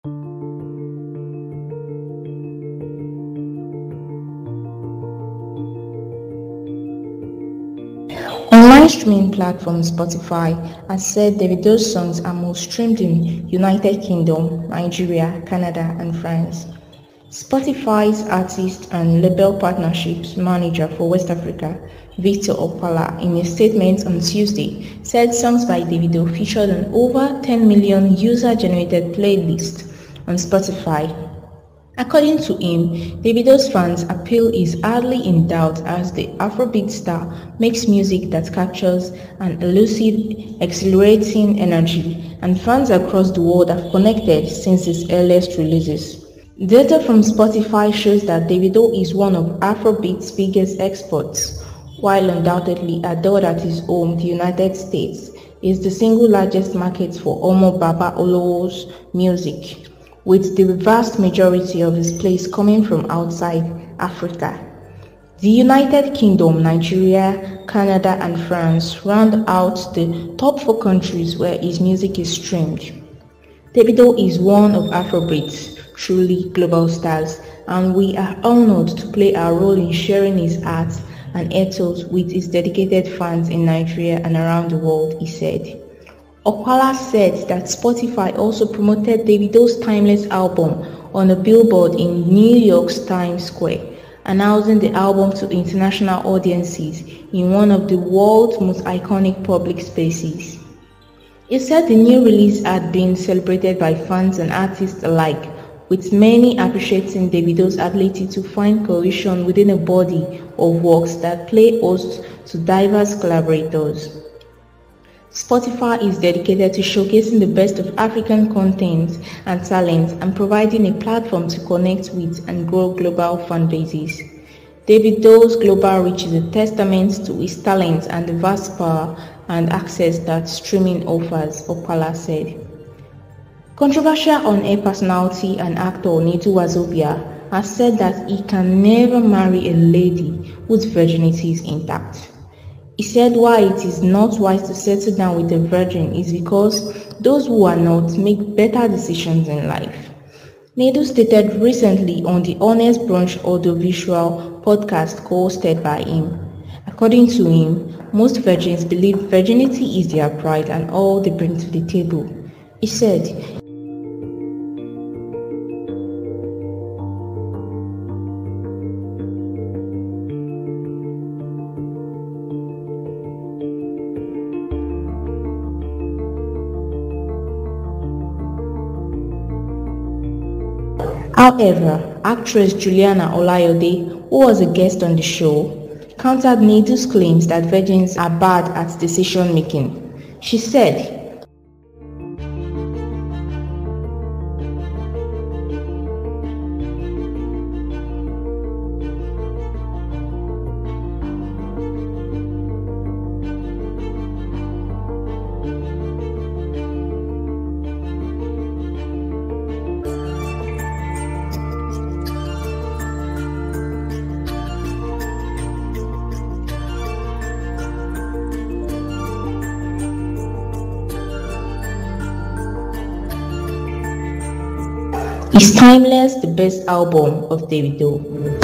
Online streaming platform Spotify has said Davido's songs are most streamed in United Kingdom, Nigeria, Canada, and France. Spotify's artist and label partnerships manager for West Africa, Victor Opala, in a statement on Tuesday, said songs by Davido featured on over 10 million user-generated playlists on Spotify. According to him, Davido's fans' appeal is hardly in doubt as the Afrobeat star makes music that captures an elusive, exhilarating energy, and fans across the world have connected since his earliest releases. Data from Spotify shows that Davido is one of Afrobeat's biggest exports, while undoubtedly adored at his home, the United States, is the single largest market for Omo Baba Olowo's music, with the vast majority of his plays coming from outside Africa. The United Kingdom, Nigeria, Canada, and France round out the top 4 countries where his music is streamed. Davido is one of Afrobeat's truly global stars, and we are honored to play our role in sharing his art and ethos with his dedicated fans in Nigeria and around the world, he said. Opala said that Spotify also promoted Davido's Timeless album on a billboard in New York's Times Square, announcing the album to international audiences in one of the world's most iconic public spaces. He said the new release had been celebrated by fans and artists alike, with many appreciating Davido's ability to find cohesion within a body of works that play host to diverse collaborators. Spotify is dedicated to showcasing the best of African content and talent and providing a platform to connect with and grow global fan bases. Davido's global reach is a testament to his talent and the vast power and access that streaming offers, Opala said. Controversial on-air personality and actor Nedu Wazobia has said that he can never marry a lady whose virginity is intact. He said why it is not wise to settle down with a virgin is because those who are not make better decisions in life. Nedu stated recently on the Honest Brunch audiovisual podcast co-hosted by him. According to him, most virgins believe virginity is their pride and all they bring to the table. He said, However, actress Juliana Olayode, who was a guest on the show, countered Nedu's claims that virgins are bad at decision making. She said, "Is Timeless the best album of Davido?"